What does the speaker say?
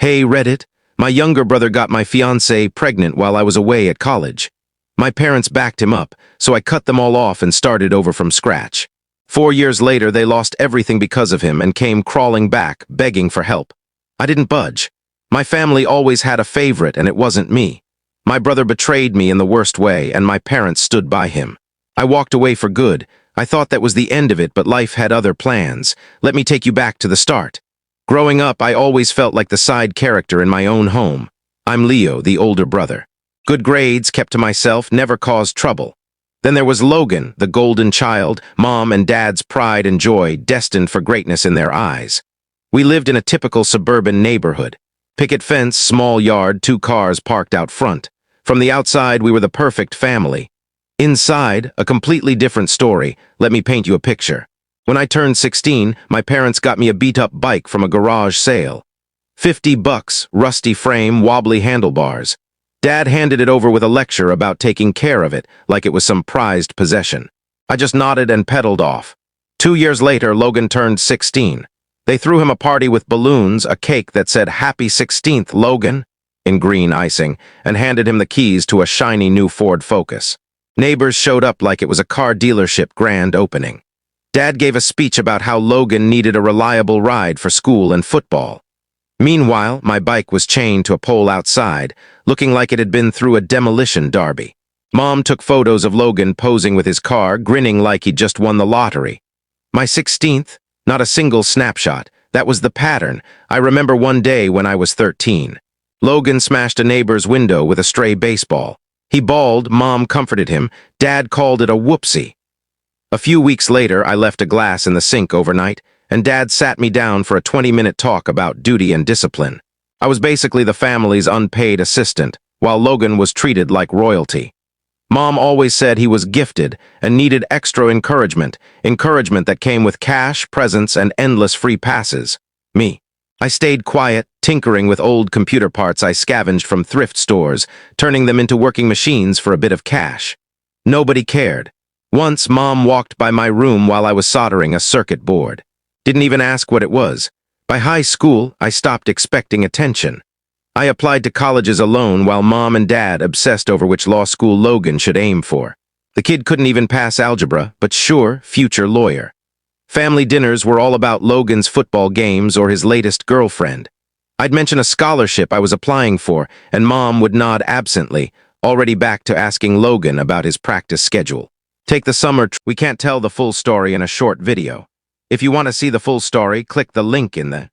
Hey, Reddit. My younger brother got my fiance pregnant while I was away at college. My parents backed him up, so I cut them all off and started over from scratch. 4 years later, they lost everything because of him and came crawling back, begging for help. I didn't budge. My family always had a favorite, and it wasn't me. My brother betrayed me in the worst way, and my parents stood by him. I walked away for good. I thought that was the end of it, but life had other plans. Let me take you back to the start. Growing up, I always felt like the side character in my own home. I'm Leo, the older brother. Good grades, kept to myself, never caused trouble. Then there was Logan, the golden child, mom and dad's pride and joy, destined for greatness in their eyes. We lived in a typical suburban neighborhood. Picket fence, small yard, 2 cars parked out front. From the outside, we were the perfect family. Inside, a completely different story. Let me paint you a picture. When I turned 16, my parents got me a beat-up bike from a garage sale. $50, rusty frame, wobbly handlebars. Dad handed it over with a lecture about taking care of it, like it was some prized possession. I just nodded and pedaled off. 2 years later, Logan turned 16. They threw him a party with balloons, a cake that said "Happy 16th, Logan," in green icing, and handed him the keys to a shiny new Ford Focus. Neighbors showed up like it was a car dealership grand opening. Dad gave a speech about how Logan needed a reliable ride for school and football. Meanwhile, my bike was chained to a pole outside, looking like it had been through a demolition derby. Mom took photos of Logan posing with his car, grinning like he'd just won the lottery. My 16th? Not a single snapshot. That was the pattern. I remember one day when I was 13. Logan smashed a neighbor's window with a stray baseball. He bawled, Mom comforted him, Dad called it a whoopsie. A few weeks later, I left a glass in the sink overnight, and Dad sat me down for a 20-minute talk about duty and discipline. I was basically the family's unpaid assistant, while Logan was treated like royalty. Mom always said he was gifted and needed extra encouragement that came with cash, presents, and endless free passes. Me. I stayed quiet, tinkering with old computer parts I scavenged from thrift stores, turning them into working machines for a bit of cash. Nobody cared. Once, Mom walked by my room while I was soldering a circuit board. Didn't even ask what it was. By high school, I stopped expecting attention. I applied to colleges alone while Mom and Dad obsessed over which law school Logan should aim for. The kid couldn't even pass algebra, but sure, future lawyer. Family dinners were all about Logan's football games or his latest girlfriend. I'd mention a scholarship I was applying for, and Mom would nod absently, already back to asking Logan about his practice schedule. Take the summer we can't tell the full story in a short video. If you want to see the full story, click the link in the